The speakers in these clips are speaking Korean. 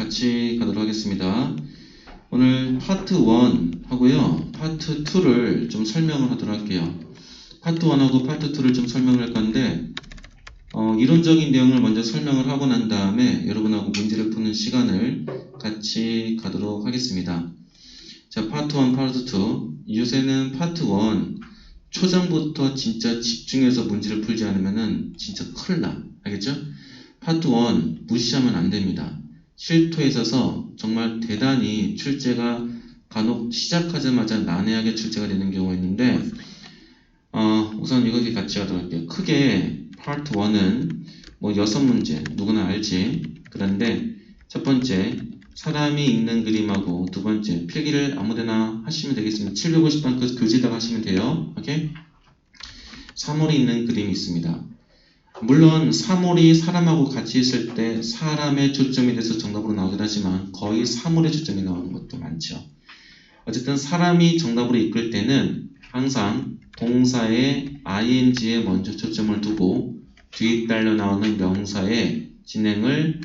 같이 가도록 하겠습니다. 오늘 파트 1 하고요. 파트 2를 좀 설명을 하도록 할게요. 파트 1하고 파트 2를 좀 설명을 할 건데 이론적인 내용을 먼저 설명을 하고 난 다음에 여러분하고 문제를 푸는 시간을 같이 가도록 하겠습니다. 자, 파트 1, 파트 2. 요새는 파트 1 초장부터 진짜 집중해서 문제를 풀지 않으면은 진짜 큰일 나. 알겠죠? 파트 1 무시하면 안 됩니다. 실토에 있어서 정말 대단히 출제가 간혹 시작하자마자 난해하게 출제가 되는 경우가 있는데 우선 이거기 같이 가도록 할게요. 크게 파트 1은 뭐 6문제 누구나 알지. 그런데 첫 번째 사람이 읽는 그림하고 두 번째 필기를 아무데나 하시면 되겠습니다. 750번 그 교재에다가 하시면 돼요. 오케이? 사물이 있는 그림이 있습니다. 물론 사물이 사람하고 같이 있을 때 사람의 초점이 돼서 정답으로 나오긴 하지만 거의 사물의 초점이 나오는 것도 많죠. 어쨌든 사람이 정답으로 이끌 때는 항상 동사의 ing에 먼저 초점을 두고 뒤에 딸려 나오는 명사의 진행을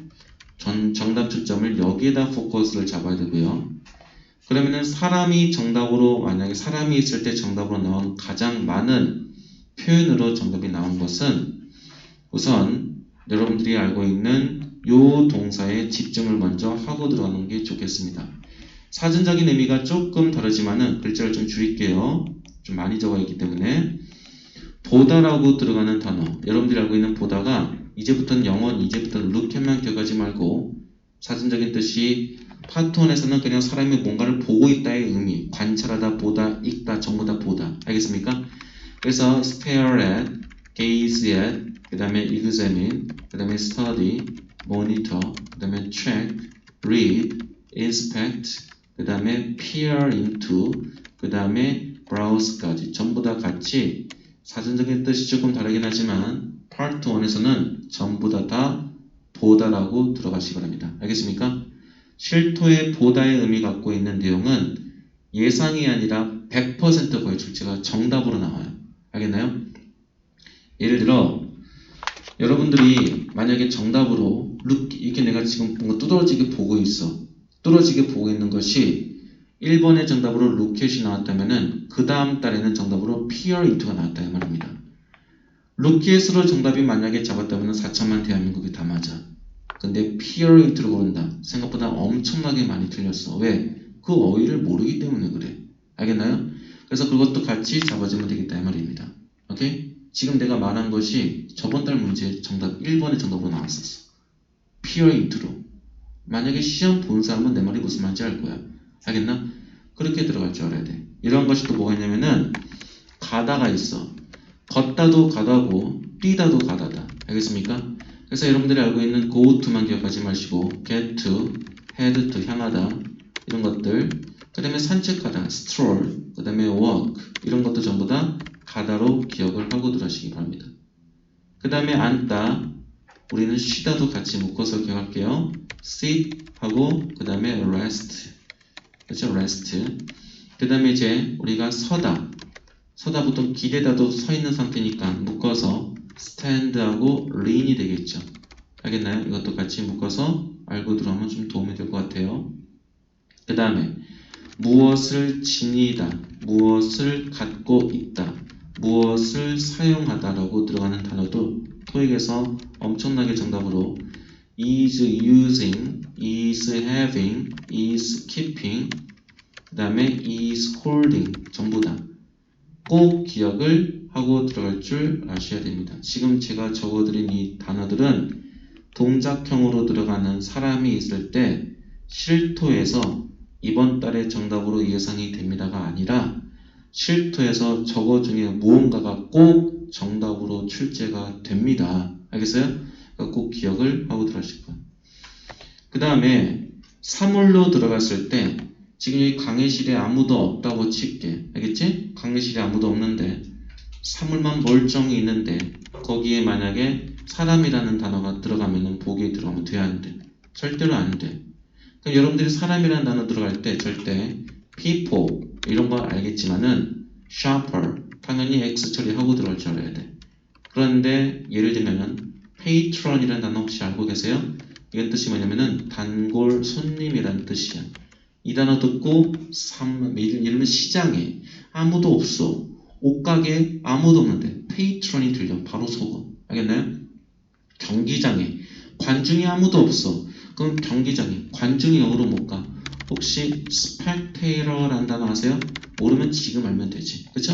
정답 초점을 여기에다 포커스를 잡아야 되고요. 그러면은 사람이 정답으로 만약에 사람이 있을 때 정답으로 나온 가장 많은 표현으로 정답이 나온 것은 우선 여러분들이 알고 있는 요 동사에 집중을 먼저 하고 들어가는 게 좋겠습니다. 사전적인 의미가 조금 다르지만은 글자를 좀 줄일게요. 좀 많이 적어 있기 때문에 보다라고 들어가는 단어 여러분들이 알고 있는 보다가 이제부터는 영원 이제부터는 look만 기억하지 말고 사전적인 뜻이 파트 1에서는 그냥 사람이 뭔가를 보고 있다의 의미 관찰하다 보다 읽다 전부 다 보다 알겠습니까? 그래서 stare at, gaze at 그 다음에 examine, 그 다음에 study, monitor, 그 다음에 check, read, inspect, 그 다음에 peer into, 그 다음에 browse까지 전부 다 같이 사전적인 뜻이 조금 다르긴 하지만 파트 1에서는 전부 다 보다라고 들어가시기 바랍니다. 알겠습니까? 실토의 보다의 의미 갖고 있는 내용은 예상이 아니라 100% 거의 출제가 정답으로 나와요. 알겠나요? 예를 들어 여러분들이 만약에 정답으로 이렇게 내가 지금 뭔가 뚜드러지게 보고 있어. 뚜드러지게 보고 있는 것이 1번의 정답으로 로켓이 나왔다면은 그 다음 달에는 정답으로 peer into가 나왔다 이 말입니다. 로켓으로 정답이 만약에 잡았다면 4천만 대한민국이 다 맞아. 근데 peer into로 고른다. 생각보다 엄청나게 많이 틀렸어. 왜? 그 어휘를 모르기 때문에 그래. 알겠나요? 그래서 그것도 같이 잡아주면 되겠다 이 말입니다. 오케이? 지금 내가 말한 것이 저번 달 문제 정답 1번의 정답으로 나왔었어. peer into로. 만약에 시험 본 사람은 내 말이 무슨 말인지 알 거야. 알겠나? 그렇게 들어갈 줄 알아야 돼. 이런 것이 또 뭐가 있냐면은 가다가 있어. 걷다도 가다고 뛰다도 가다다. 알겠습니까? 그래서 여러분들이 알고 있는 go to만 기억하지 마시고 get to, head to 향하다 이런 것들 그 다음에 산책하다 stroll 그 다음에 walk 이런 것도 전부 다 가다로 기억을 하고 들어가시기 바랍니다. 그 다음에 앉다 우리는 쉬다도 같이 묶어서 기억할게요. sit 하고 그 다음에 rest 그렇죠? rest 그 다음에 이제 우리가 서다 보통 기대다도 서 있는 상태니까 묶어서 stand 하고 lean이 되겠죠. 알겠나요? 이것도 같이 묶어서 알고 들어오면 좀 도움이 될 것 같아요. 그 다음에 무엇을 지니다 무엇을 갖고 있다 무엇을 사용하다 라고 들어가는 단어도 토익에서 엄청나게 정답으로 is using, is having, is keeping 그 다음에 is holding 전부 다 꼭 기억을 하고 들어갈 줄 아셔야 됩니다. 지금 제가 적어드린 이 단어들은 동작형으로 들어가는 사람이 있을 때 실토에서 이번 달의 정답으로 예상이 됩니다가 아니라 실토에서 저거 중에 무언가가 꼭 정답으로 출제가 됩니다. 알겠어요? 그러니까 꼭 기억을 하고 들어가실 거예요. 그 다음에 사물로 들어갔을 때 지금 이 강의실에 아무도 없다고 칠게. 알겠지? 강의실에 아무도 없는데 사물만 멀쩡히 있는데 거기에 만약에 사람이라는 단어가 들어가면은 보기에 들어가면 돼 안 돼? 절대로 안 돼. 그럼 여러분들이 사람이라는 단어 들어갈 때 절대 people 이런 거 알겠지만은 sharper 당연히 X 처리하고 들어갈 줄 알아야 돼. 그런데 예를 들면은 patron이라는 단어 혹시 알고 계세요? 이건 뜻이 뭐냐면은 단골 손님이라는 뜻이야. 이 단어 듣고 예를 들면 시장에 아무도 없어. 옷가게에 아무도 없는데 페이트런이 들려. 바로 속어. 알겠나요? 경기장에 관중이 아무도 없어. 그럼 경기장에 관중이 영어로 뭘까? 혹시 spectator라는 단어 아세요? 모르면 지금 알면 되지. 그쵸?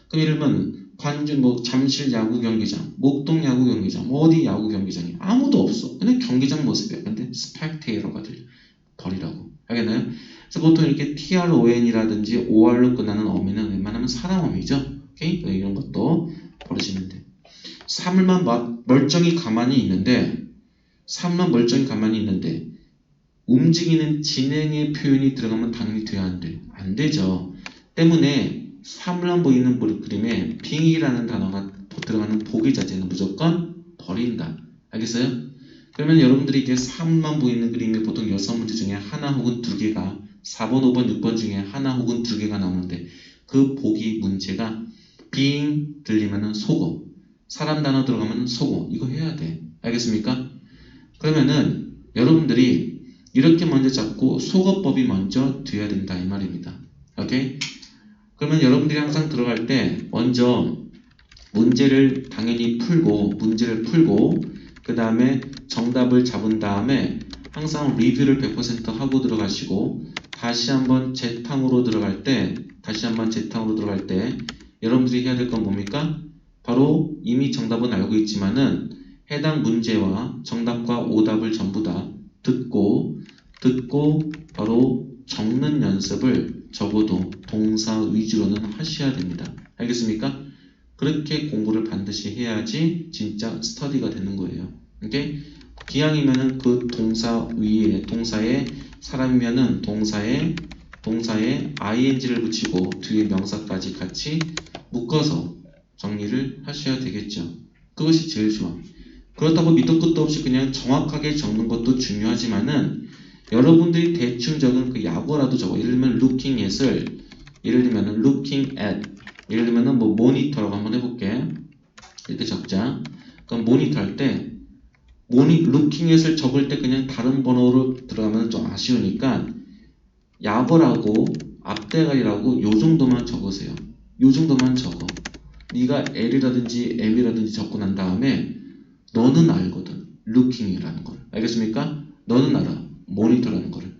그럼 예를 들면 관중 잠실 야구 경기장, 목동 야구 경기장, 어디 야구 경기장에 아무도 없어. 그냥 경기장 모습이야. 근데 spectator가 들려. 버리라고. 알겠나요? 그래서 보통 이렇게 TRON이라든지 OR로 끝나는 어미는 웬만하면 사람 어미죠. 오케이? 이런 것도 버리시면 돼. 사물만 멀쩡히 가만히 있는데 움직이는 진행의 표현이 들어가면 당연히 돼야 안 돼. 안 되죠. 때문에 사물만 보이는 그림에 being이라는 단어가 들어가는 보기 자체는 무조건 버린다. 알겠어요? 그러면 여러분들이 이게 사물만 보이는 그림이 보통 6문제 중에 하나 혹은 2개가 4번, 5번, 6번 중에 하나 혹은 2개가 나오는데 그 보기 문제가 being 들리면은 속어. 사람 단어 들어가면 속어. 이거 해야 돼. 알겠습니까? 그러면은 여러분들이 이렇게 먼저 잡고 속어법이 먼저 돼야 된다 이 말입니다. 오케이? 그러면 여러분들이 항상 들어갈 때 먼저 문제를 당연히 풀고 그 다음에 정답을 잡은 다음에 항상 리뷰를 100% 하고 들어가시고 다시 한번 재탕으로 들어갈 때 여러분들이 해야 될 건 뭡니까? 바로 이미 정답은 알고 있지만은 해당 문제와 정답과 오답을 전부 다 듣고 바로 적는 연습을 적어도 동사 위주로는 하셔야 됩니다. 알겠습니까? 그렇게 공부를 반드시 해야지 진짜 스터디가 되는 거예요. 오케이? 기왕이면은 그 동사 위에 동사에 사람이면은 동사에 ing를 붙이고 뒤에 명사까지 같이 묶어서 정리를 하셔야 되겠죠. 그것이 제일 좋아. 그렇다고 밑도 끝도 없이 그냥 정확하게 적는 것도 중요하지만은 여러분들이 대충 적은 그 약어라도 적어. 예를 들면 looking at을 예를 들면은 뭐 모니터라고 한번 해볼게. 이렇게 적자. 그럼 모니터 할 때 looking at을 적을 때 그냥 다른 번호로 들어가면 좀 아쉬우니까 약어라고 앞대가리라고 요 정도만 적으세요. 요 정도만 적어. 네가 L이라든지 M이라든지 적고 난 다음에 너는 알거든. looking이라는 걸. 알겠습니까? 너는 알아. 모니터라는 거를.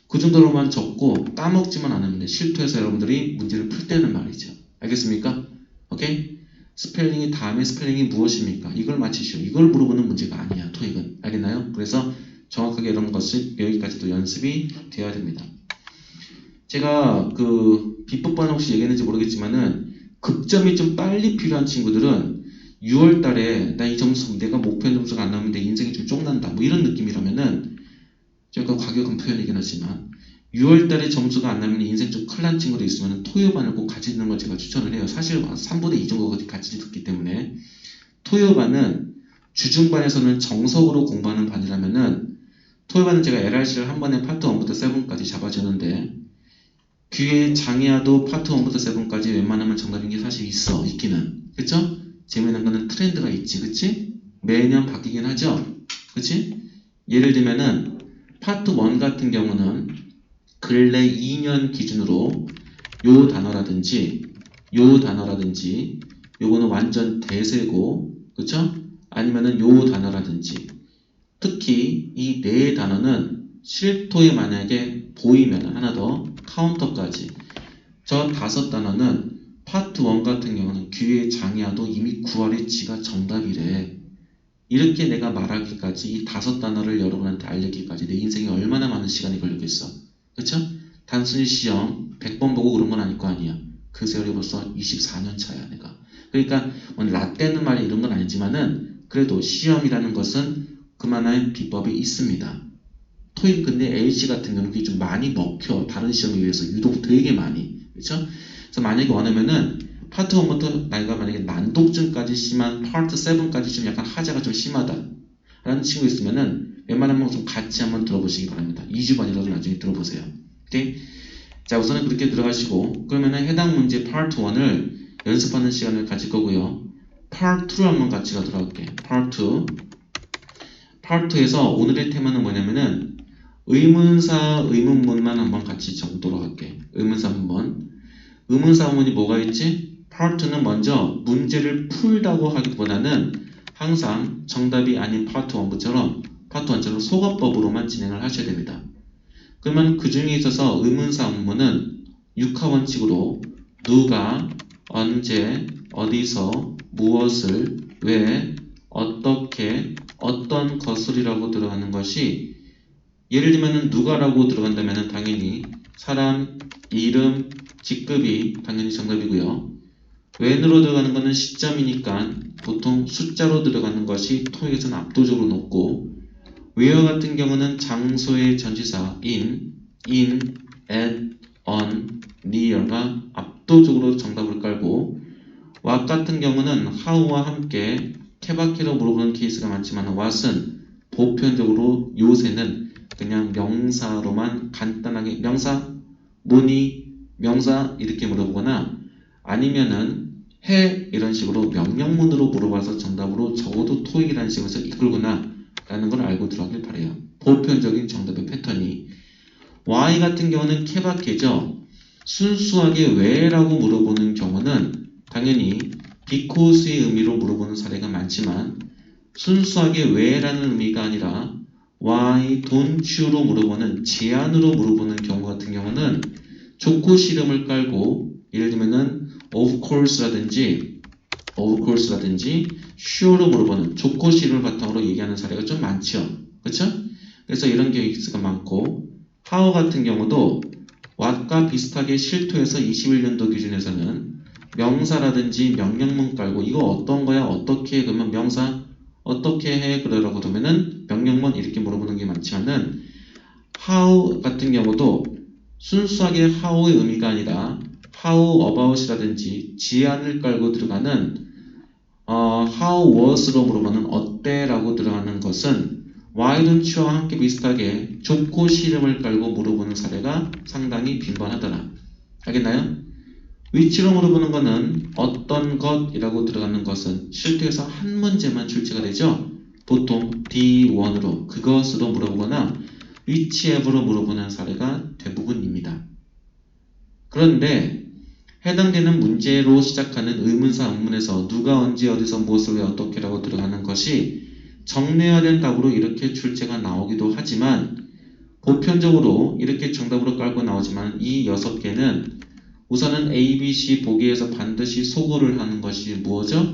그 정도로만 적고 까먹지만 않으면 돼. 실토해서 여러분들이 문제를 풀 때는 말이죠. 알겠습니까? 오케이? 스펠링이 다음에 스펠링이 무엇입니까? 이걸 맞히시오. 이걸 물어보는 문제가 아니야. 토익은. 알겠나요? 그래서 정확하게 이런 것을 여기까지도 연습이 되어야 됩니다. 제가 그 비법반 혹시 얘기했는지 모르겠지만은 급점이 좀 빨리 필요한 친구들은 6월 달에 나 이 점수 내가 목표 점수가 안 나오면 내 인생이 좀 쪽난다 뭐 이런 느낌이라면은 약간 과격한 표현이긴 하지만 6월 달에 점수가 안 나면 인생 좀 큰일 난 친구도 있으면 토요반을 꼭 같이 듣는 걸 제가 추천을 해요. 사실 3분의 2 정도 같이 듣기 때문에 토요반은 주중반에서는 정석으로 공부하는 반이라면은 토요반은 제가 LRC를 한 번에 파트 1부터 7까지 잡아주는데 귀에 장애아도 파트 1부터 7까지 웬만하면 정답인 게 사실 있기는. 그쵸? 재미있는 거는 트렌드가 있지. 그치? 매년 바뀌긴 하죠? 그치? 예를 들면은 파트 1 같은 경우는 근래 2년 기준으로 요 단어라든지 요거는 완전 대세고 그쵸? 아니면은 요 단어라든지 특히 이 네 단어는 실토에 만약에 보이면 하나 더 카운터까지 저 5단어는 파트 1 같은 경우는 귀에 장애아도 이미 9월에 지가 정답이래. 이렇게 내가 말하기까지 이 5단어를 여러분한테 알리기까지 내 인생에 얼마나 많은 시간이 걸렸겠어. 그쵸? 단순히 시험 100번 보고 그런 건 아닐 거 아니야. 그 세월이 벌써 24년 차야 내가. 그러니까 뭐 라떼는 말이 이런 건 아니지만은 그래도 시험이라는 것은 그만한 비법이 있습니다. 토익 근데 LC 같은 경우는 그게 좀 많이 먹혀. 다른 시험에 비해서 유독 되게 많이. 그쵸? 그래서 만약에 원하면은 파트 1부터 내가 만약에 난독증까지 심한 파트 7까지 좀 약간 하자가 좀 심하다 라는 친구 있으면은 웬만하면 좀 같이 한번 들어보시기 바랍니다. 2주반이라도 나중에 들어보세요. 오케이? 자, 우선은 그렇게 들어가시고 그러면은 해당 문제 파트 1을 연습하는 시간을 가질 거고요. 파트 2로 한번 같이 가도록 할게. 파트 파트에서 오늘의 테마는 뭐냐면은 의문사, 의문문만 한번 같이 적도록 할게. 의문사, 의문문. 의문사, 의문문이 뭐가 있지? 파트는 먼저 문제를 풀다고 하기보다는 항상 정답이 아닌 파트 1처럼 파트 1처럼 소거법으로만 진행을 하셔야 됩니다. 그러면 그 중에 있어서 의문사, 의문문은 육하원칙으로 누가, 언제, 어디서, 무엇을, 왜, 어떻게, 어떤 것을이라고 들어가는 것이 예를 들면 누가라고 들어간다면 당연히 사람, 이름, 직급이 당연히 정답이고요. when으로 들어가는 것은 시점이니까 보통 숫자로 들어가는 것이 토익에서는 압도적으로 높고 where 같은 경우는 장소의 전치사 in, at, on, near가 압도적으로 정답을 깔고 what 같은 경우는 how와 함께 케바케로 물어보는 케이스가 많지만 what은 보편적으로 요새는 그냥 명사로만 간단하게 명사, 뭐니, 명사 이렇게 물어보거나 아니면은 해 이런 식으로 명령문으로 물어봐서 정답으로 적어도 토익이라는 식으로 이끌거나 라는 걸 알고 들어가길 바래요. 보편적인 정답의 패턴이 Y 같은 경우는 케바케죠. 순수하게 왜라고 물어보는 경우는 당연히 because의 의미로 물어보는 사례가 많지만 순수하게 왜라는 의미가 아니라 why don't you로 물어보는 제안으로 물어보는 경우 같은 경우는 좋고 싫음을 깔고 예를 들면은 of course라든지 sure로 물어보는 좋고 싫음을 바탕으로 얘기하는 사례가 좀 많죠. 그렇죠? 그래서 이런 케이스가 많고 how 같은 경우도 what과 비슷하게 실토해서 21년도 기준에서는 명사라든지 명령문 깔고 이거 어떤 거야? 어떻게 해? 그러면 명사 어떻게 해? 그러라고 하면은 명령문 이렇게 물어보는 게 많지만은 how 같은 경우도 순수하게 how의 의미가 아니라 how about이라든지 지안을 깔고 들어가는 how was로 물어보는 어때? 라고 들어가는 것은 why don't you와 함께 비슷하게 좋고 싫음을 깔고 물어보는 사례가 상당히 빈번하더라. 알겠나요? which로 물어보는 것은 어떤 것이라고 들어가는 것은 실토에서 한 문제만 출제가 되죠. 보통 D1으로 그것으로 물어보거나 whichever로 물어보는 사례가 대부분입니다. 그런데 해당되는 문제로 시작하는 의문사 의문에서 누가 언제 어디서 무엇을 왜 어떻게라고 들어가는 것이 정례화된 답으로 이렇게 출제가 나오기도 하지만 보편적으로 이렇게 정답으로 깔고 나오지만 이 6개는 우선은 A, B, C 보기에서 반드시 소거를 하는 것이 뭐죠?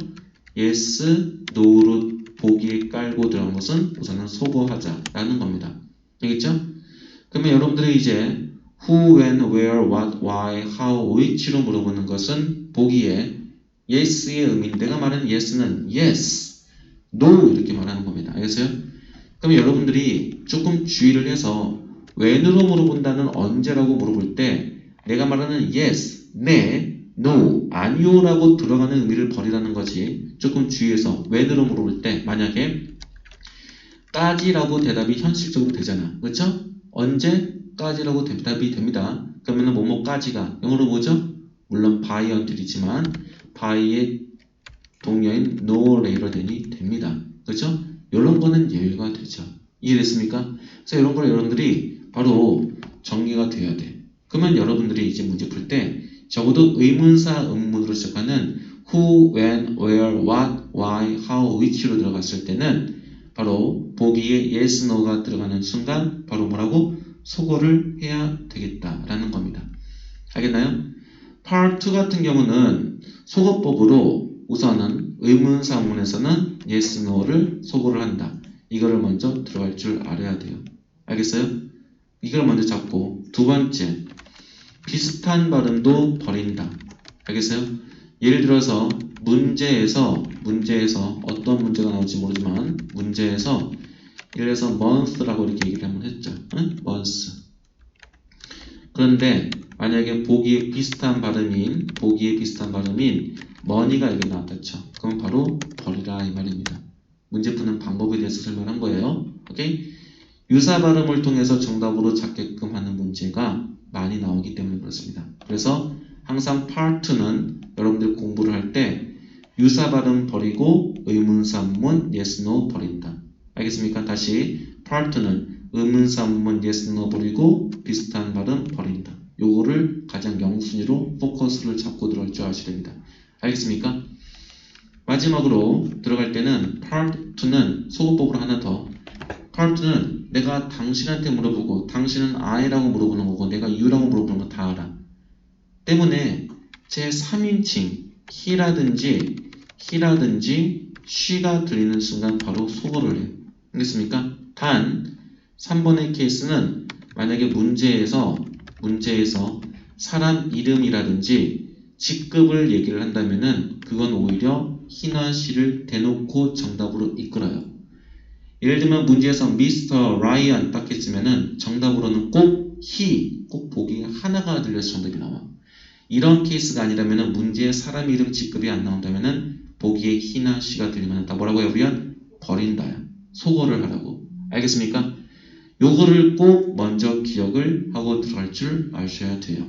yes, no로 보기에 깔고 들어간 것은 우선은 소거하자라는 겁니다. 알겠죠? 그러면 여러분들이 이제 who, when, where, what, why, how, which로 물어보는 것은 보기에 yes의 의미, 내가 말하는 yes는 yes, no 이렇게 말하는 겁니다. 알겠어요? 그럼 여러분들이 조금 주의를 해서 when으로 물어본다는 언제라고 물어볼 때 내가 말하는 yes, 네, no, 아니요라고 들어가는 의미를 버리라는 거지. 조금 주의해서 when으로 물어볼 때 만약에 까지라고 대답이 현실적으로 되잖아. 그렇죠? 언제까지라고 대답이 됩니다. 그러면은 뭐뭐까지가 영어로 뭐죠? 물론 by until이지만 by의 동료인 no later than이 됩니다. 그렇죠? 이런 거는 예외가 되죠. 이해됐습니까? 그래서 이런 걸 여러분들이 바로 정리가 돼야 돼. 그러면 여러분들이 이제 문제 풀 때 적어도 의문사 의문문으로 시작하는 who, when, where, what, why, how, which로 들어갔을 때는 바로 보기에 yes, no가 들어가는 순간 바로 뭐라고? 소거를 해야 되겠다라는 겁니다. 알겠나요? Part 2 같은 경우는 소거법으로 우선은 의문사문에서는 yes, no를 소거를 한다. 이거를 먼저 들어갈 줄 알아야 돼요. 알겠어요? 이걸 먼저 잡고 두 번째, 비슷한 발음도 버린다. 알겠어요? 예를 들어서 문제에서 어떤 문제가 나올지 모르지만 문제에서 예를 들어서 month라고 이렇게 얘기를 한번 했죠. 응? month. 그런데 만약에 보기에 비슷한 발음인 money가 이렇게 나왔다죠. 그럼 바로 버리라 이 말입니다. 문제 푸는 방법에 대해서 설명한 거예요. 오케이? 유사 발음을 통해서 정답으로 잡게끔 하는 문제가 많이 나오기 때문에 그렇습니다. 그래서 항상 Part 2는 여러분들 공부를 할 때 유사 발음 버리고 의문사문 yes, no 버린다. 알겠습니까? 다시 part는 의문사 문문 yes, no 버리고 비슷한 발음 버린다. 요거를 가장 영순위로 포커스를 잡고 들어갈 줄 아셔야 됩니다. 알겠습니까? 마지막으로 들어갈 때는 part 2는 소거법으로 하나 더. part 2는 내가 당신한테 물어보고 당신은 I라고 물어보는 거고 내가 You라고 물어보는 거 다 알아. 때문에 제 3인칭 he라든지 she가 들리는 순간 바로 소거를 해요. 알겠습니까? 단 3번의 케이스는 만약에 문제에서 사람 이름이라든지 직급을 얘기를 한다면은 그건 오히려 he나 she를 대놓고 정답으로 이끌어요. 예를 들면 문제에서 Mr. Ryan 딱 했으면은 정답으로는 꼭 he, 꼭 보기 하나가 들려서 정답이 나와. 이런 케이스가 아니라면은 문제에 사람 이름 직급이 안 나온다면은 보기에 he나 she가 들리면 다 뭐라고 해요? 우리는 버린다야. 소거를 하라고. 알겠습니까? 요거를 꼭 먼저 기억을 하고 들어갈 줄 아셔야 돼요.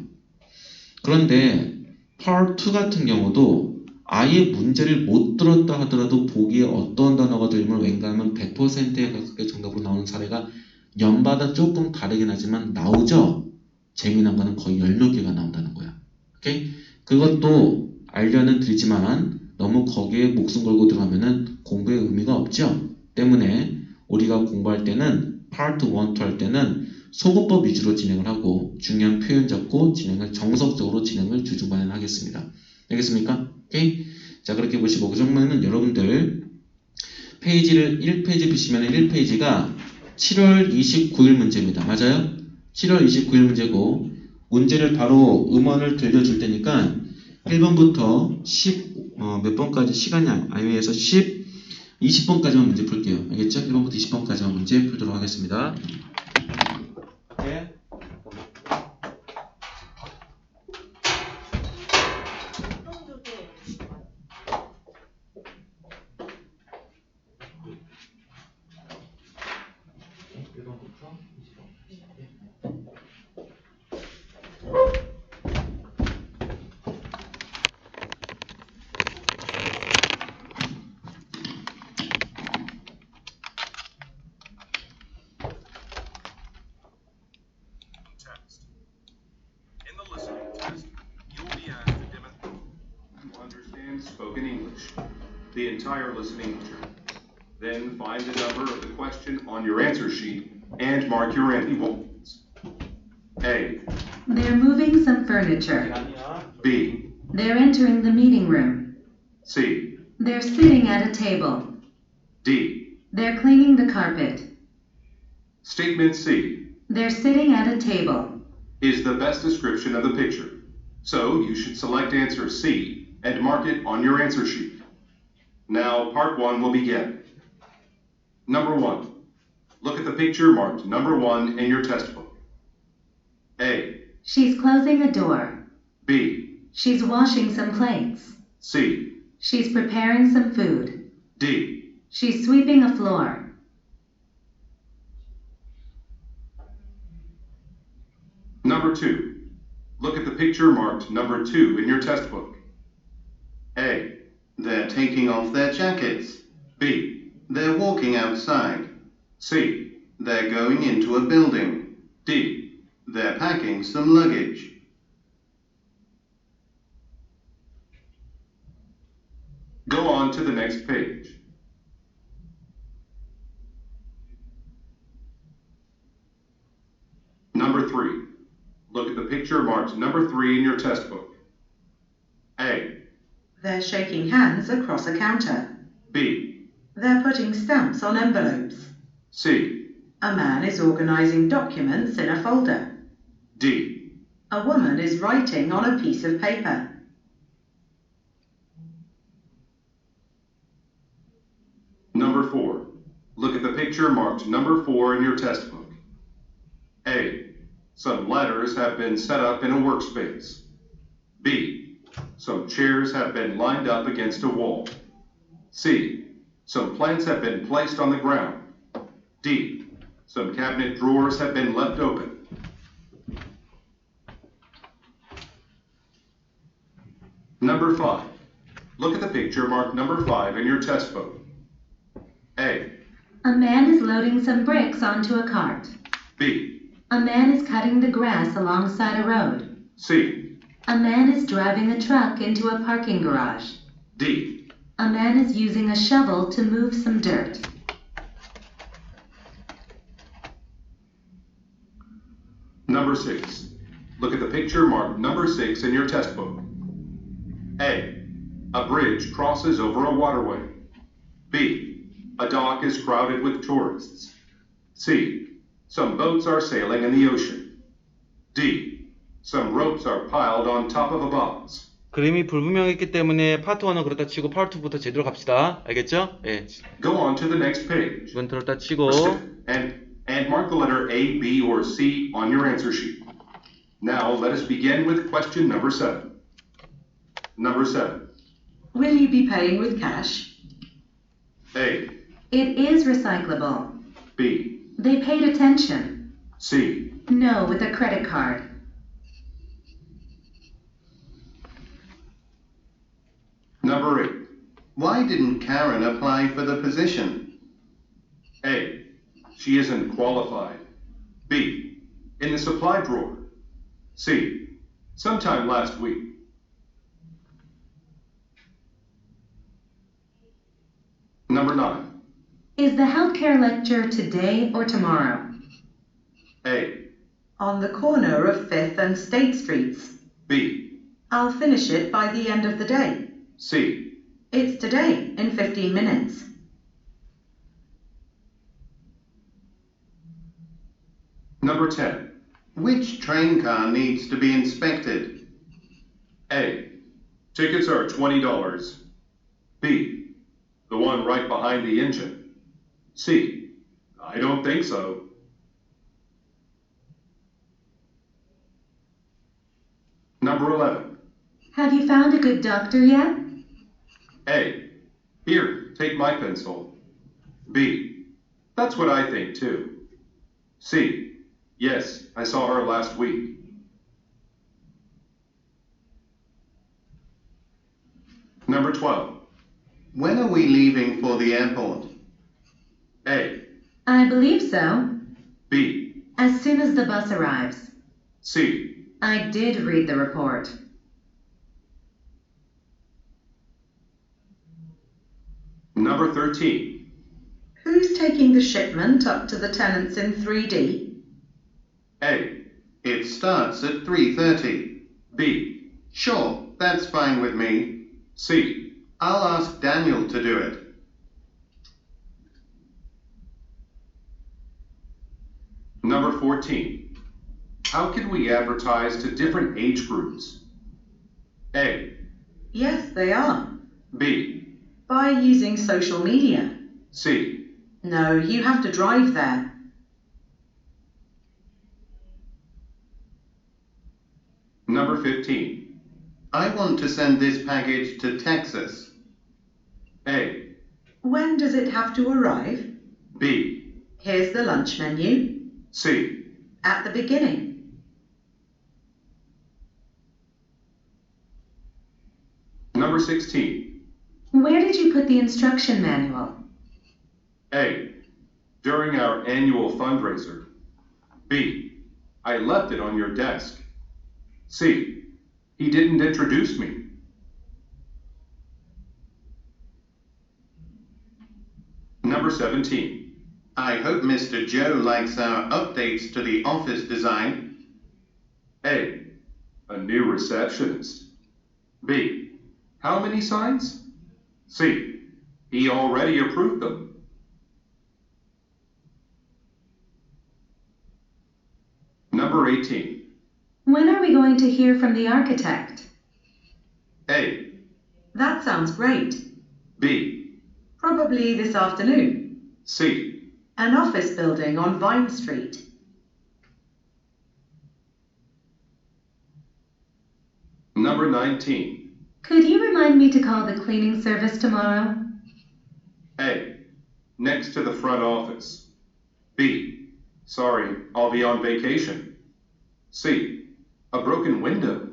그런데 Part 2 같은 경우도 아예 문제를 못 들었다 하더라도 보기에 어떤 단어가 들리면 왠가하면 100%에 가깝게 정답으로 나오는 사례가 년마다 조금 다르긴 하지만 나오죠? 재미난 거는 거의 10몇 개가 나온다는 거야. 오케이? 그것도 알려는 드리지만 너무 거기에 목숨 걸고 들어가면은 공부에 의미가 없죠? 때문에 우리가 공부할 때는 Part 1, 2 할 때는 소거법 위주로 진행을 하고 중요한 표현 잡고 진행을 정석적으로 진행을 주중반에 알겠습니까? 오케이? 자, 그렇게 보시고 그 정도면 여러분들 페이지를 1페이지 보시면 1페이지가 7월 29일 문제입니다. 맞아요? 7월 29일 문제고 문제를 바로 음원을 들려줄 테니까 1번부터 몇 번까지 시간이 아니면서 20번까지만 문제 풀게요. 알겠죠? 1번부터 20번까지만 문제 풀도록 하겠습니다. 네. Spoken English, the entire listening term. Then find the number of the question on your answer sheet and mark your answers. A. They're moving some furniture. B. They're entering the meeting room. C. They're sitting at a table. D. They're cleaning the carpet. Statement C They're sitting at a table. is the best description of the picture, so you should select answer C and mark it on your answer sheet. Now, part 1 will begin. Number 1. Look at the picture marked number 1 in your test book. A. She's closing a door. B. She's washing some plates. C. She's preparing some food. D. She's sweeping a floor. Number 2. Look at the picture marked number 2 in your test book. A. They're taking off their jackets. B. They're walking outside. C. They're going into a building. D. They're packing some luggage. Go on to the next page. Number 3. Look at the picture marked number 3 in your test book. A. They're shaking hands across a counter. B. They're putting stamps on envelopes. C. A man is organizing documents in a folder. D. A woman is writing on a piece of paper. Number 4. Look at the picture marked number 4 in your test book. A. Some letters have been set up in a workspace. B. Some chairs have been lined up against a wall. C. Some plants have been placed on the ground. D. Some cabinet drawers have been left open. Number 5. Look at the picture marked number 5 in your test book. A. A man is loading some bricks onto a cart. B, A man is cutting the grass alongside a road. C, A man is driving a truck into a parking garage. D. A man is using a shovel to move some dirt. Number 6. Look at the picture marked number 6 in your test book. A. A bridge crosses over a waterway. B. A dock is crowded with tourists. C. Some boats are sailing in the ocean. D. Some ropes are piled on top of a box. 그림이 불분명했기 때문에 파트 1은 그렇다 치고 파트 2부터 제대로 갑시다. 알겠죠? 예. Go on to the next page. 이건 들었다 치고 And mark the letter A, B, or C on your answer sheet. Now let us begin with question number 7. Number 7. Will you be paying with cash? A, It is recyclable. B, They paid attention. C, No, with a credit card. Number 8. Why didn't Karen apply for the position? A. She isn't qualified. B. In the supply drawer. C. Sometime last week. Number 9. Is the healthcare lecture today or tomorrow? A. On the corner of 5th and State Streets. B. I'll finish it by the end of the day. C. It's today, in 15 minutes. Number 10. Which train car needs to be inspected? A. Tickets are $20. B. The one right behind the engine. C. I don't think so. Number 11. Have you found a good doctor yet? A. Here, take my pencil. B. That's what I think too. C. Yes, I saw her last week. Number 12. When are we leaving for the airport? A. I believe so. B. As soon as the bus arrives. C. I did read the report. Number 13. Who's taking the shipment up to the tenants in 3D? A. It starts at 3:30. B. Sure, that's fine with me. C. I'll ask Daniel to do it. Number 14. How can we advertise to different age groups? A. Yes, they are. B. By using social media. C. No, you have to drive there. Number 15. I want to send this package to Texas. A. When does it have to arrive? B. Here's the lunch menu. C. At the beginning. Number 16. Where did you put the instruction manual? A. During our annual fundraiser. B. I left it on your desk. C. He didn't introduce me. Number 17. I hope Mr. Joe likes our updates to the office design. A. A new receptionist. B. How many signs? C. He already approved them. Number 18. When are we going to hear from the architect? A. That sounds great. B. Probably this afternoon. C. An office building on Vine Street. Number 19. Could you remind me to call the cleaning service tomorrow? A. Next to the front office. B. Sorry, I'll be on vacation. C. A broken window.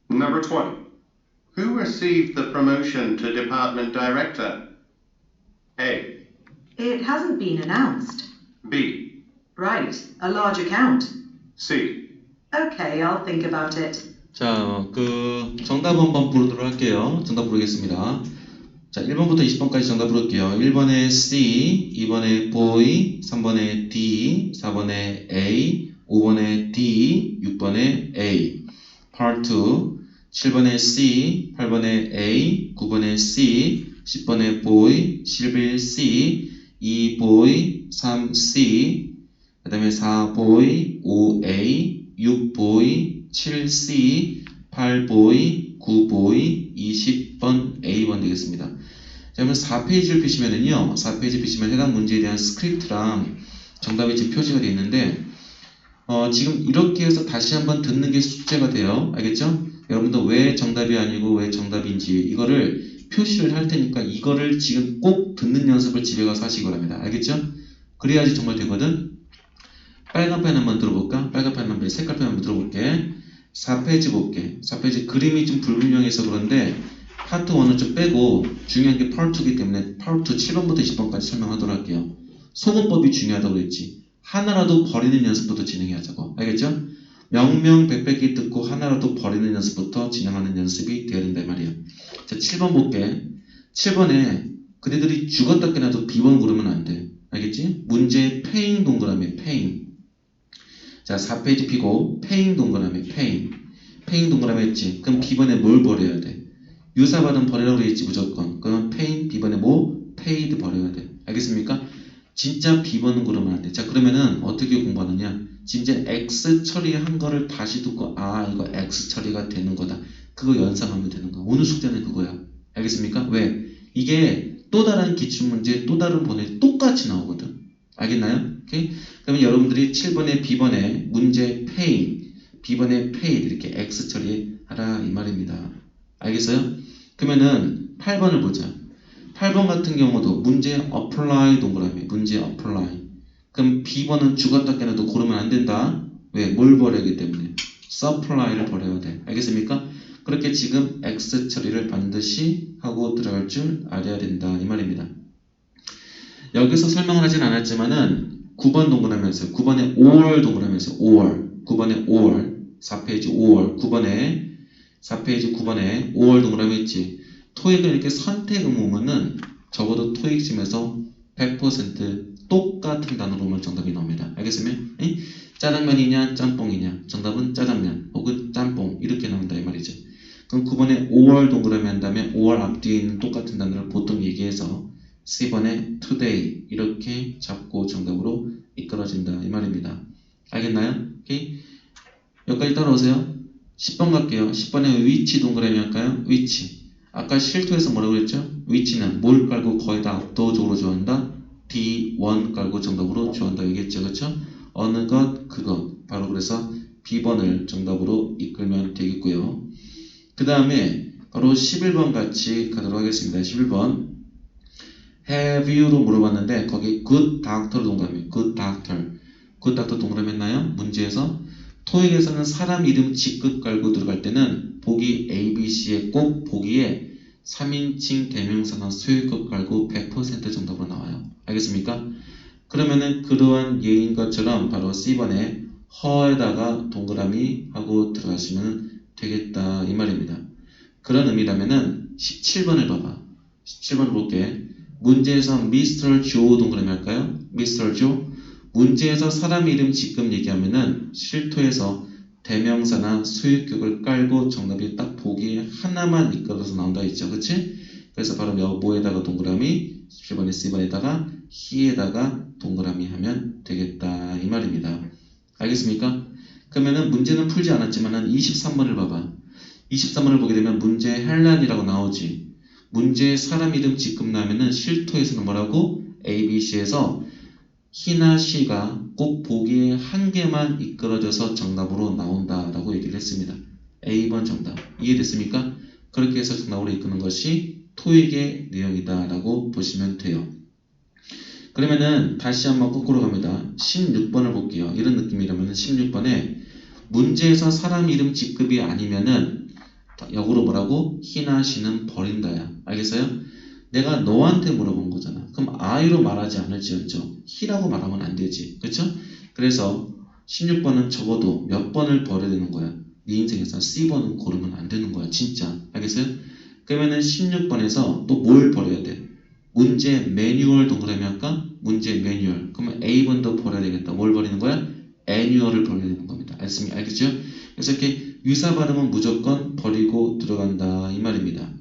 Number 20. Who Who received the promotion to department director? A. It hasn't been announced. B. Right, a large account. C. Okay, I'll think about it. 자, 정답 한번 부르도록 할게요. 정답 부르겠습니다. 자, 1번부터 20번까지 정답 부를게요. 1번에 C, 2번에 boy, 3번에 D, 4번에 A, 5번에 D, 6번에 A. Part 2, 7번에 C, 8번에 A, 9번에 C, 10번에 boy, 11 C, 2 boy, 3 C, 그 다음에 4 boy, 5 A, 6 boy, 7 C, 8 boy, 9 boy, 20번 A번 되겠습니다. 자, 그러면 4페이지를 펴시면은요, 4페이지 펴시면 해당 문제에 대한 스크립트랑 정답이 지금 표시가 되어 있는데, 지금 이렇게 해서 다시 한번 듣는 게 숙제가 돼요. 알겠죠? 여러분들 왜 정답이 아니고 왜 정답인지 이거를 표시를 할 테니까 이거를 지금 꼭 듣는 연습을 집에 가서 하시기 바랍니다. 알겠죠? 그래야지 정말 되거든. 빨간 펜 한번 들어볼까? 빨간 펜 한번, 색깔 펜 한번 들어볼게. 4페이지 볼게. 4페이지 그림이 좀 불분명해서 그런데 파트 1은 좀 빼고 중요한 게 파트 2이기 때문에 파트 2 7번부터 20번까지 설명하도록 할게요. 소문법이 중요하다고 그랬지. 하나라도 버리는 연습부터 진행해야자고. 알겠죠? 명명백백히 듣고 하나라도 버리는 연습부터 진행하는 연습이 되어야 된다 이 말이야. 자, 7번 볼게. 7번에 그대들이 죽었다 깨나도 B번 고르면 안 돼. 알겠지? 문제 paying 동그라미 paying. 자, 4페이지 피고 paying 동그라미 paying 동그라미 했지. 그럼 B번에 뭘 버려야 돼? 유사받은 버리라고 그랬지 무조건. 그럼 paying B번에 뭐? paid 버려야 돼. 알겠습니까? 진짜 B번은 그러면 안 돼. 자, 그러면은 어떻게 공부하느냐? 진짜 X 처리한 거를 다시 듣고 아 이거 X 처리가 되는 거다. 그거 연상하면 되는 거야. 오늘 숙제는 그거야. 알겠습니까? 왜? 이게 또 다른 기출문제 또 다른 번에 똑같이 나오거든. 알겠나요? 오케이? 그러면 여러분들이 7번에 B번에 문제 paying, B번에 paid 이렇게 X 처리하라 이 말입니다. 알겠어요? 그러면은 8번을 보자. 8번 같은 경우도 문제 apply 동그라미 문제 apply. 그럼 B번은 죽었다 깨나도 고르면 안 된다. 왜? 뭘 버려야 하기 때문에 supply를 버려야 돼. 알겠습니까? 그렇게 지금 X 처리를 반드시 하고 들어갈 줄 알아야 된다 이 말입니다. 여기서 설명을 하진 않았지만은 9번 동그라미에서 9번에 5월 동그라미에서 5월 9번에 5월 4페이지 5월 9번에 4페이지 9번에 5월 동그라미 있지. 토익을 이렇게 선택 의무문은 적어도 토익 시험에서 100% 똑같은 단어로 오면 정답이 나옵니다. 알겠으면? 짜장면이냐 짬뽕이냐 정답은 짜장면 혹은 짬뽕 이렇게 나온다 이 말이죠. 그럼 9번에 5월 동그라미 한 다음에 5월 앞뒤에 있는 똑같은 단어를 보통 얘기해서 C번에 today 이렇게 잡고 정답으로 이끌어진다 이 말입니다. 알겠나요? 오케이? 여기까지 따라오세요. 10번 갈게요. 10번에 위치 동그라미 할까요? 위치. 아까 실토에서 뭐라고 그랬죠? 위치는 뭘 깔고 거의 다 압도적으로 좋아한다? D1 깔고 정답으로 좋아한다 얘기했죠. 그렇죠? 어느 것, 그것. 바로 그래서 B번을 정답으로 이끌면 되겠고요. 그 다음에 바로 11번 같이 가도록 하겠습니다. 11번. Have you로 물어봤는데 거기 good doctor 동그라미 good doctor 동그라미 했나요? 문제에서 토익에서는 사람 이름 직급 깔고 들어갈 때는 보기 A, B, C에 꼭 보기에 3인칭 대명사나 소유급 깔고 100% 정답으로 나와요. 알겠습니까? 그러면은 그러한 예인 것처럼 바로 C번에 her에다가 동그라미 하고 들어가시면 되겠다 이 말입니다. 그런 의미라면은 17번을 봐봐. 17번을 볼게. 문제에서 Mr. Joe 동그라미 할까요? Mr. Joe. 문제에서 사람 이름 직급 얘기하면은 실토에서 대명사나 소유격을 깔고 정답이 딱 보기에 하나만 이끌어서 나온다 했죠. 그치? 그래서 바로 뭐에다가 동그라미 17번에 C번에다가 he에다가 동그라미 하면 되겠다 이 말입니다. 알겠습니까? 그러면은 문제는 풀지 않았지만은 23번을 봐봐. 23번을 보게 되면 문제 헬란이라고 나오지. 문제에 사람 이름 직급 나오면은 실토에서는 뭐라고? A, B, C에서 he나 she가 꼭 보기에 한 개만 이끌어져서 정답으로 나온다라고 얘기를 했습니다. A번 정답. 이해됐습니까? 그렇게 해서 정답으로 이끄는 것이 토익의 내용이다라고 보시면 돼요. 그러면은 다시 한번 거꾸로 갑니다. 16번을 볼게요. 이런 느낌이라면 16번에 문제에서 사람 이름 직급이 아니면은 역으로 뭐라고? he나 she는 버린다야. 알겠어요? 내가 너한테 물어본 거잖아. 그럼 I로 말하지 않을지언정 he라고 말하면 안 되지. 그렇죠? 그래서 16번은 적어도 몇 번을 버려야 되는 거야. 네 인생에서 C번은 고르면 안 되는 거야. 진짜. 알겠어요? 그러면은 16번에서 또 뭘 버려야 돼? 문제 매뉴얼 동그라미 할까? 문제 매뉴얼. 그러면 A번도 버려야 되겠다. 뭘 버리는 거야? 애뉴얼을 버려야 되는 겁니다. 알겠죠? 그래서 이렇게 유사 발음은 무조건 버리고 들어간다 이 말입니다.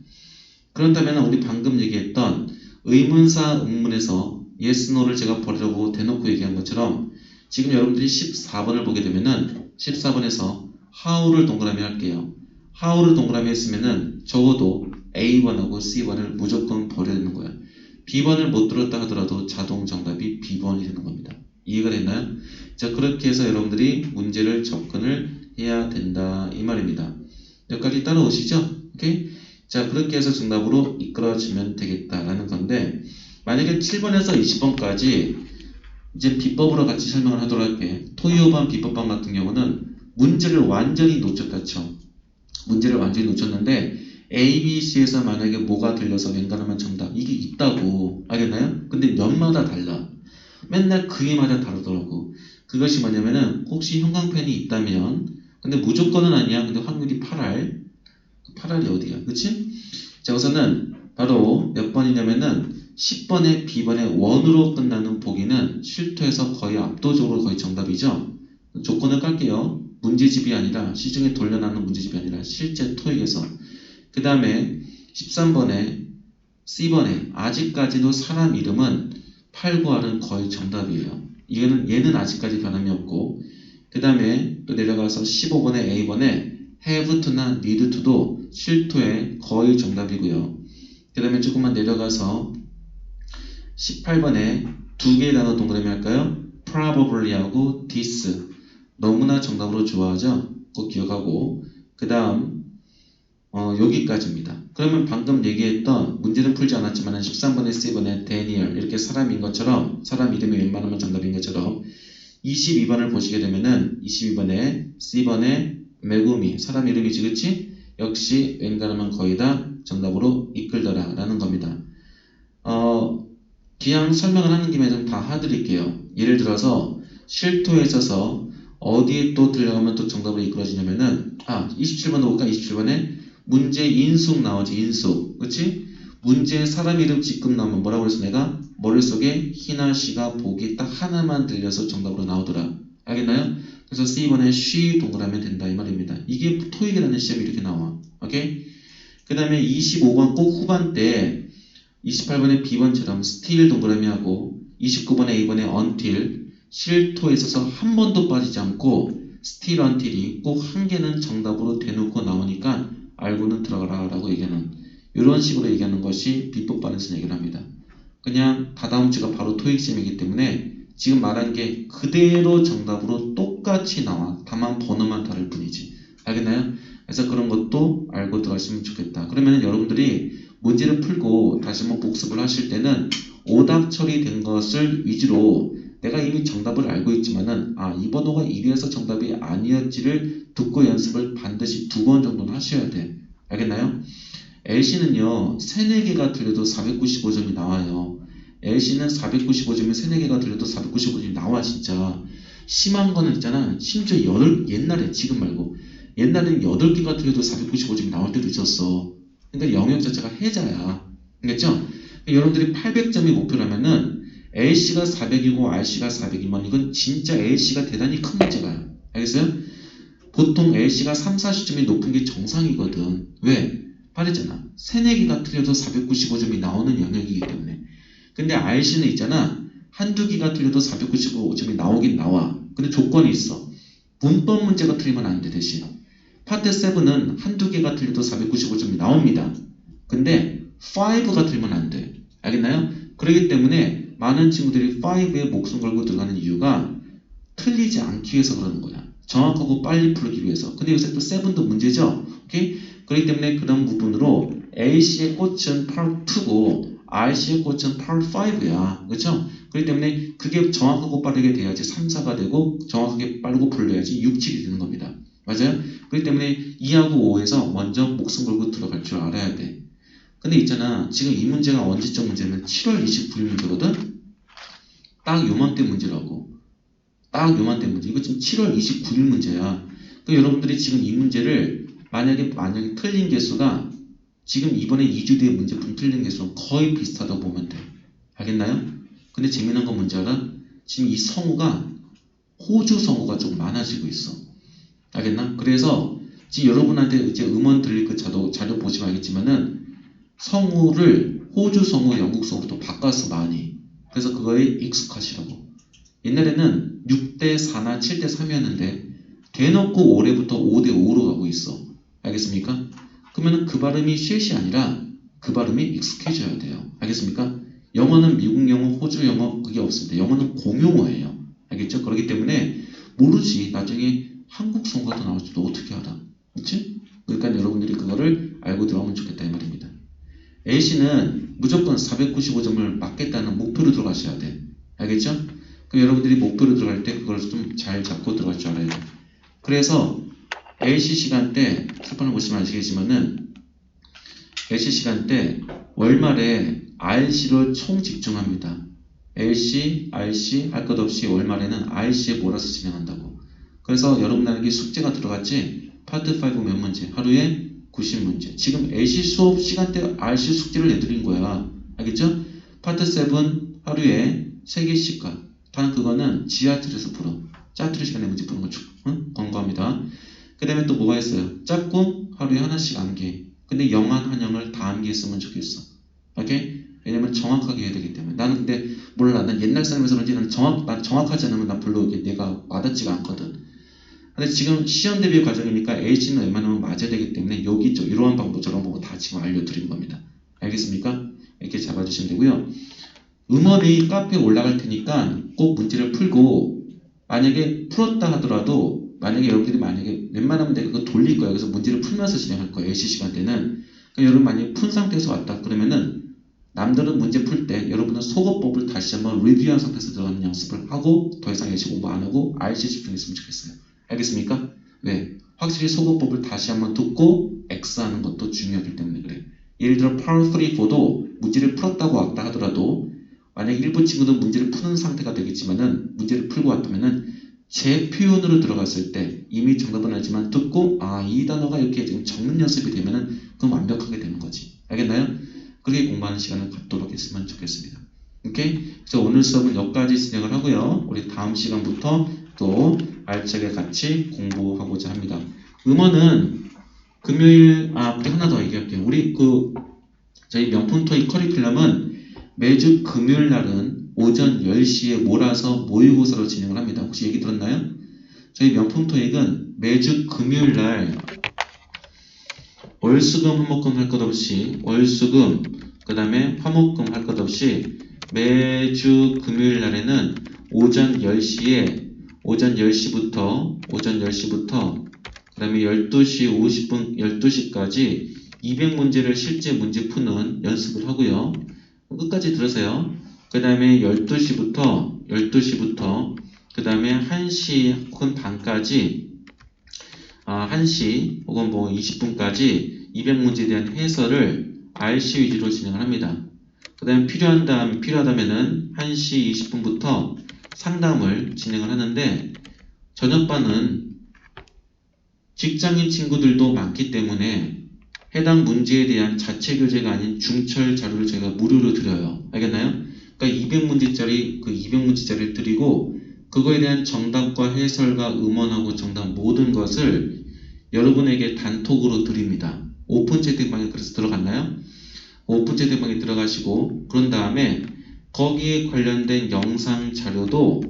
그렇다면 우리 방금 얘기했던 의문사 음문에서 yes, no를 제가 버리라고 대놓고 얘기한 것처럼 지금 여러분들이 14번을 보게 되면은 14번에서 how를 동그라미 할게요. how를 동그라미 했으면은 적어도 A번하고 C번을 무조건 버려야 되는 거야. B번을 못 들었다 하더라도 자동 정답이 B번이 되는 겁니다. 이해가 됐나요? 자, 그렇게 해서 여러분들이 문제를 접근을 해야 된다 이 말입니다. 여기까지 따라오시죠? 오케이? 자, 그렇게 해서 정답으로 이끌어지면 되겠다라는 건데 만약에 7번에서 20번까지 이제 비법으로 같이 설명을 하도록 할게. 토요반 비법방 같은 경우는 문제를 완전히 놓쳤다 쳐. 문제를 완전히 놓쳤는데 A, B, C에서 만약에 뭐가 들려서 웬간하면 정답 이게 있다고. 알겠나요? 근데 년마다 달라. 맨날 그 해마다 다르더라고. 그것이 뭐냐면은 혹시 형광펜이 있다면 근데 무조건은 아니야. 근데 확률이 8할. 8할이 어디야? 그치? 자, 우선은 바로 몇 번이냐면은 10번에 B번에 1으로 끝나는 보기는 실토에서 거의 압도적으로 거의 정답이죠. 조건을 깔게요. 문제집이 아니라 시중에 돌려놨는 문제집이 아니라 실제 토익에서. 그 다음에 13번에 C번에 아직까지도 사람 이름은 8, 9할은 거의 정답이에요. 얘는 아직까지 변함이 없고 그 다음에 또 내려가서 15번에 A번에 have to나 need to도 실토에 거의 정답이고요. 그 다음에 조금만 내려가서 18번에 두 개의 단어 동그라미 할까요? probably하고 this 너무나 정답으로 좋아하죠? 꼭 기억하고 그 다음 여기까지입니다. 그러면 방금 얘기했던 문제는 풀지 않았지만 13번에 C번에 Daniel 이렇게 사람인 것처럼 사람 이름이 웬만하면 정답인 것처럼 22번을 보시게 되면은 22번에 C번에 메구미 사람 이름이지 그치? 역시 웬간하면 거의 다 정답으로 이끌더라 라는 겁니다. 그냥 설명을 하는 김에 좀 다 해드릴게요. 예를 들어서 실토에 있어서 어디에 또 들어가면 또 정답으로 이끌어지냐면은 27번 볼까? 27번에 문제 인숙 나오지 인숙 그치? 문제 사람 이름 직급 나오면 뭐라고 그랬어 내가? 머릿속에 희나 씨가 보기 딱 하나만 들려서 정답으로 나오더라. 알겠나요? 그래서 C번에 she 동그라미 된다 이 말입니다. 이게 토익이라는 시험이 이렇게 나와. 오케이? 그 다음에 25번 꼭 후반 때 28번에 B번처럼 still 동그라미 하고 29번에 A번에 until 실토에 있어서 한 번도 빠지지 않고 still until이 꼭 한 개는 정답으로 대놓고 나오니까 알고는 들어가라 라고 얘기하는 이런 식으로 얘기하는 것이 비법반에서 얘기를 합니다. 그냥 다다음 주가 바로 토익 시험이기 때문에 지금 말한 게 그대로 정답으로 똑같이 나와. 다만 번호만 다를 뿐이지. 알겠나요? 그래서 그런 것도 알고 들어가시면 좋겠다. 그러면 여러분들이 문제를 풀고 다시 한번 복습을 하실 때는 오답 처리된 것을 위주로 내가 이미 정답을 알고 있지만은 이 번호가 1위에서 정답이 아니었지를 듣고 연습을 반드시 2번 정도는 하셔야 돼. 알겠나요? LC는요 3, 4개가 틀려도 495점이 나와요. LC는 495점이 3, 4개가 틀려도 495점이 나와 진짜. 심한 거는 있잖아. 심지어 옛날에 지금 말고 옛날에는 8개가 틀려도 495점이 나올 때도 있었어. 그러니까 영역 자체가 해자야. 알겠죠? 여러분들이 800점이 목표라면은 LC가 400이고 RC가 400이면 이건 진짜 LC가 대단히 큰 문제가요. 알겠어요? 보통 LC가 3, 40점이 높은 게 정상이거든. 왜? 말했잖아. 3, 4개가 틀려도 495점이 나오는 영역이기 때문에. 근데 RC는 있잖아. 한두 개가 틀려도 495점이 나오긴 나와. 근데 조건이 있어. 문법 문제가 틀리면 안 돼 대신. 파트 7은 한두 개가 틀려도 495점이 나옵니다. 근데 5가 틀리면 안 돼. 알겠나요? 그렇기 때문에 많은 친구들이 5에 목숨 걸고 들어가는 이유가 틀리지 않기 위해서 그러는 거야. 정확하고 빨리 풀기 위해서. 근데 요새 또 7도 문제죠. 오케이? 그렇기 때문에 그런 부분으로 LC의 꽃은 Part 2고 RC의 꽃은 Part 5야. 그렇죠? 그렇기 때문에 그게 정확하고 빠르게 돼야지 3, 4가 되고 정확하게 빠르고 풀려야지 6, 7이 되는 겁니다. 맞아요? 그렇기 때문에 2하고 5에서 먼저 목숨 걸고 들어갈 줄 알아야 돼. 근데 있잖아. 지금 이 문제가 언제적 문제냐면 7월 29일 문제거든? 딱 요맘때 문제라고. 딱 요맘때 문제. 이거 지금 7월 29일 문제야. 그 여러분들이 지금 이 문제를 만약에 틀린 개수가 지금 이번에 2주 뒤에 문제품 틀린 개수랑 거의 비슷하다고 보면 돼. 알겠나요? 근데 재미난 건 뭔지 알아? 지금 이 성우가 호주 성우가 좀 많아지고 있어. 알겠나? 그래서 지금 여러분한테 이제 음원 들릴 그 자료 보시면 알겠지만은 성우를 호주 성우, 영국 성우로 바꿨어 많이. 그래서 그거에 익숙하시라고. 옛날에는 6대4나 7대3이었는데 대놓고 올해부터 5대5로 가고 있어. 알겠습니까? 그러면 그 발음이 쉣이 아니라 그 발음이 익숙해져야 돼요. 알겠습니까? 영어는 미국 영어, 호주 영어 그게 없습니다. 영어는 공용어예요. 알겠죠? 그렇기 때문에 모르지. 나중에 한국 성우가 더 나올지도 어떻게 알아. 그치? 그러니까 여러분들이 그거를 알고 들어가면 좋겠다 이 말입니다. A씨는 무조건 495점을 맞겠다는 목표로 들어가셔야 돼. 알겠죠? 그럼 여러분들이 목표로 들어갈 때 그걸 좀 잘 잡고 들어갈 줄 알아야 돼. 그래서 LC 시간 때 설판을 보시면 아시겠지만은 LC 시간 때 월말에 RC로 총 집중합니다. LC, RC 할 것 없이 월말에는 RC에 몰아서 진행한다고. 그래서 여러분들에게 숙제가 들어갔지. 파트 5 몇 문제? 하루에 90문제. 지금 LC 수업 시간대 RC 숙제를 내드린 거야. 알겠죠? 파트 7 하루에 3개씩. 단 그거는 지하철에서 풀어. 짜투리 시간에 문제 푸는 거 권고합니다. 그 다음에 또 뭐가 있어요? 짝꿍 하루에 하나씩 암기. 근데 영한 한영을 다 암기했으면 좋겠어. 오케이? 왜냐면 정확하게 해야 되기 때문에. 나는 근데 몰라. 난 옛날 사람에서 그런지 난 정확하지 않으면 난 별로 내가 와닿지가 않거든. 근데 지금 시험 대비 과정이니까 H는 웬만하면 맞아야 되기 때문에 여기 이러한 방법 저런 방법 다 지금 알려드린 겁니다. 알겠습니까? 이렇게 잡아주시면 되고요. 음원이 카페에 올라갈 테니까 꼭 문제를 풀고 만약에 풀었다 하더라도 만약에 여러분들이 만약에 웬만하면 내가 그거 돌릴 거야. 그래서 문제를 풀면서 진행할 거예요. LC 시간대는. 그러니까 여러분 만약에 푼 상태에서 왔다 그러면은 남들은 문제 풀 때 여러분은 속어법을 다시 한번 리뷰한 상태에서 들어가는 연습을 하고 더 이상 LC 공부 안 하고 RC 집중했으면 좋겠어요. 알겠습니까? 왜? 확실히 속어법을 다시 한번 듣고 X하는 것도 중요하기 때문에 그래. 예를 들어 Power 3, 4도 문제를 풀었다고 왔다 하더라도 만약 일부 친구는 문제를 푸는 상태가 되겠지만은 문제를 풀고 왔다면은 제 표현으로 들어갔을 때 이미 정답은 알지만 듣고 이 단어가 이렇게 지금 적는 연습이 되면은 그건 완벽하게 되는 거지. 알겠나요? 그렇게 공부하는 시간을 갖도록 했으면 좋겠습니다. 오케이? 그래서 오늘 수업은 여기까지 진행을 하고요. 우리 다음 시간부터 또 알차게 같이 공부하고자 합니다. 음원은 금요일 우리 하나 더 얘기할게요. 우리 저희 명품 토익 커리큘럼은 매주 금요일 날은 오전 10시에 몰아서 모의고사로 진행을 합니다. 혹시 얘기 들었나요? 저희 명품 토익은 매주 금요일 날 월수금 화목금 할 것 없이 월수금 그 다음에 화목금 할 것 없이 매주 금요일 날에는 오전 10시부터 그 다음에 12시 50분 12시까지 200문제를 실제 문제 푸는 연습을 하고요. 끝까지 들으세요. 그 다음에 12시부터 그 다음에 1시 혹은 반까지 1시 혹은 20분까지 200문제에 대한 해설을 RC 위주로 진행을 합니다. 그 다음에 필요하다면은 1시 20분부터 상담을 진행을 하는데 저녁반은 직장인 친구들도 많기 때문에 해당 문제에 대한 자체 교재가 아닌 중철 자료를 저희가 무료로 드려요. 알겠나요? 그러니까 200문제짜리를 드리고 그거에 대한 정답과 해설과 음원하고 정답 모든 것을 여러분에게 단톡으로 드립니다. 오픈 채팅방에 그래서 들어갔나요? 오픈 채팅방에 들어가시고 그런 다음에 거기에 관련된 영상 자료도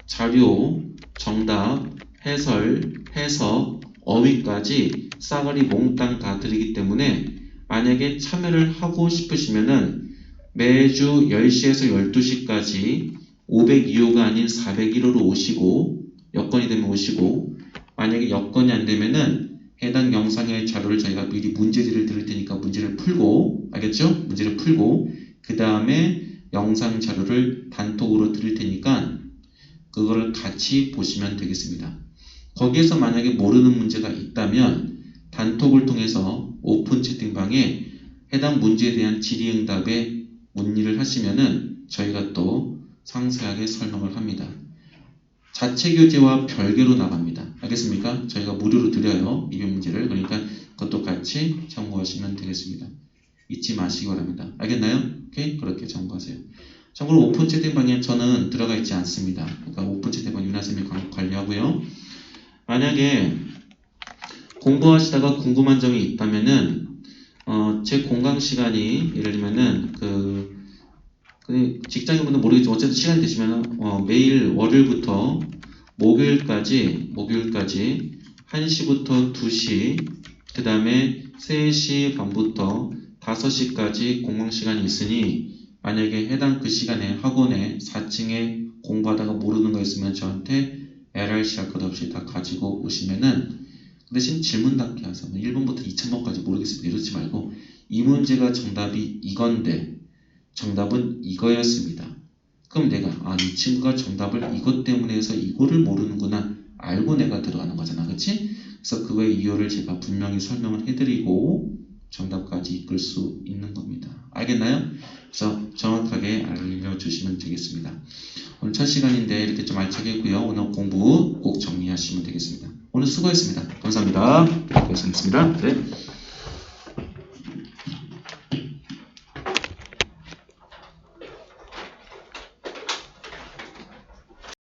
자료, 정답, 해설, 해석, 어휘까지 싸그리 몽땅 다 드리기 때문에 만약에 참여를 하고 싶으시면은 매주 10시에서 12시까지 502호가 아닌 401호로 오시고 여건이 되면 오시고 만약에 여건이 안 되면은 해당 영상의 자료를 저희가 미리 문제지를 드릴 테니까 문제를 풀고 알겠죠? 문제를 풀고 그 다음에 영상 자료를 단톡으로 드릴 테니까 그거를 같이 보시면 되겠습니다. 거기에서 만약에 모르는 문제가 있다면 단톡을 통해서 오픈 채팅방에 해당 문제에 대한 질의응답에 문의를 하시면은 저희가 또 상세하게 설명을 합니다. 자체 교재와 별개로 나갑니다. 알겠습니까? 저희가 무료로 드려요. 이번 문제를. 그러니까 그것도 같이 참고하시면 되겠습니다. 잊지 마시기 바랍니다. 알겠나요? 오케이? 그렇게 참고하세요. 참고로 오픈 채팅방에 저는 들어가 있지 않습니다. 그러니까 오픈 채팅방 윤하쌤이 관리하고요. 만약에 공부하시다가 궁금한 점이 있다면은 제 공강 시간이 예를 들면은 직장인분들 모르겠지만 어쨌든 시간이 되시면은 매일 월요일부터 목요일까지 1시부터 2시 그 다음에 3시 반부터 5시까지 공강 시간이 있으니 만약에 해당 그 시간에 학원에 4층에 공부하다가 모르는 거 있으면 저한테 LRC 할 것 없이 다 가지고 오시면은 그 대신 질문답게 하세요. 1번부터 2000번까지 모르겠습니다. 이러지 말고 이 문제가 정답이 이건데 정답은 이거였습니다. 그럼 내가 이 친구가 정답을 이것 때문에 해서 이거를 모르는구나 알고 내가 들어가는 거잖아. 그치? 그래서 그거의 이유를 제가 분명히 설명을 해드리고 정답까지 이끌 수 있는 겁니다. 알겠나요? 그래서 정확하게 알려주시면 되겠습니다. 오늘 첫 시간인데 이렇게 좀 알차게 했고요. 오늘 공부 꼭 정리하시면 되겠습니다. 오늘 수고했습니다. 감사합니다. 고생했습니다. 네.